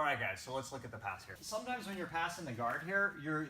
All right, guys, so let's look at the pass here. Sometimes when you're passing the guard here, you're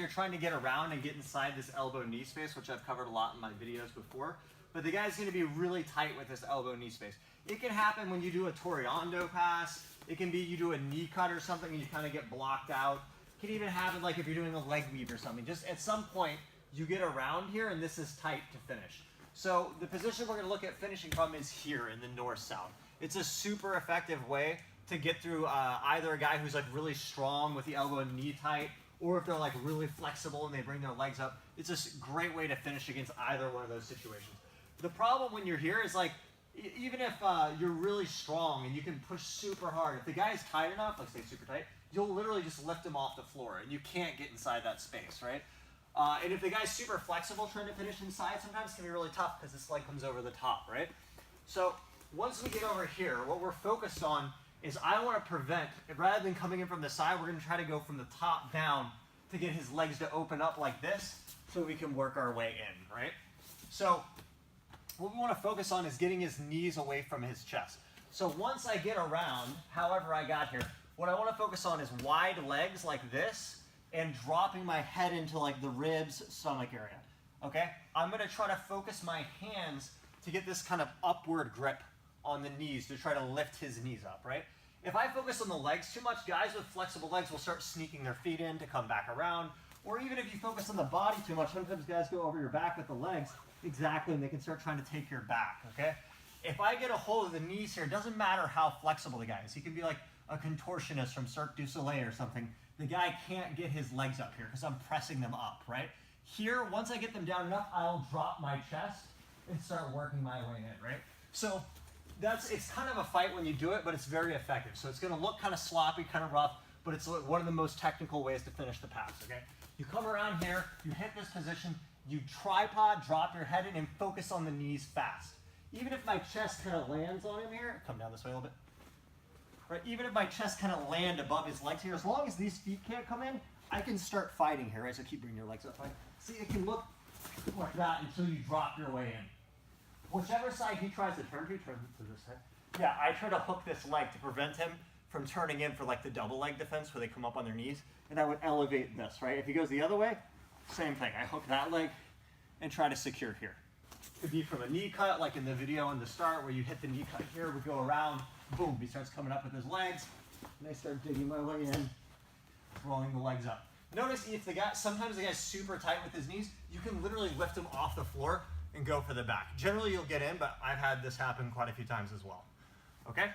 trying to get around and get inside this elbow-knee space, which I've covered a lot in my videos before. But the guy's gonna be really tight with this elbow-knee space. It can happen when you do a Toreando pass. It can be you do a knee cut or something and you kind of get blocked out. It can even happen like if you're doing a leg weave or something. Just at some point, you get around here and this is tight to finish. So the position we're gonna look at finishing from is here in the north-south. It's a super effective way to get through either a guy who's like really strong with the elbow and knee tight, or if they're like really flexible and they bring their legs up. It's a great way to finish against either one of those situations. The problem when you're here is like, even if you're really strong and you can push super hard, if the guy's tight enough, like say super tight, you'll literally just lift him off the floor and you can't get inside that space, right? And if the guy's super flexible trying to finish inside, sometimes it can be really tough because this leg comes over the top, right? So once we get over here, what we're focused on is I want to prevent, rather than coming in from the side, we're going to try to go from the top down to get his legs to open up like this so we can work our way in, right? So what we want to focus on is getting his knees away from his chest. So once I get around, however I got here, what I want to focus on is wide legs like this and dropping my head into like the ribs, stomach area, okay? I'm going to try to focus my hands to get this kind of upward grip on the knees to try to lift his knees up, right? If I focus on the legs too much, guys with flexible legs will start sneaking their feet in to come back around. Or even if you focus on the body too much, sometimes guys go over your back with the legs, exactly, and they can start trying to take your back, okay? If I get a hold of the knees here, it doesn't matter how flexible the guy is. He can be like a contortionist from Cirque du Soleil or something. The guy can't get his legs up here because I'm pressing them up, right? Here, once I get them down enough, I'll drop my chest and start working my way in, right? So it's kind of a fight when you do it, but it's very effective. So it's going to look kind of sloppy, kind of rough, but it's one of the most technical ways to finish the pass, okay? You come around here, you hit this position, you tripod, drop your head in, and focus on the knees fast. Even if my chest kind of lands on him here, come down this way a little bit. Right, even if my chest kind of land above his legs here, as long as these feet can't come in, I can start fighting here, right? So keep bringing your legs up, right? See, it can look like that until you drop your way in. Whichever side he tries to turn to this side. Yeah, I try to hook this leg to prevent him from turning in for like the double leg defense where they come up on their knees, and I would elevate this, right? If he goes the other way, same thing. I hook that leg and try to secure here. Could be from a knee cut, like in the video in the start where you hit the knee cut here, we go around, boom, he starts coming up with his legs, and I start digging my way in, rolling the legs up. Notice if sometimes the guy's super tight with his knees, you can literally lift him off the floor and go for the back. Generally you'll get in, but I've had this happen quite a few times as well. Okay?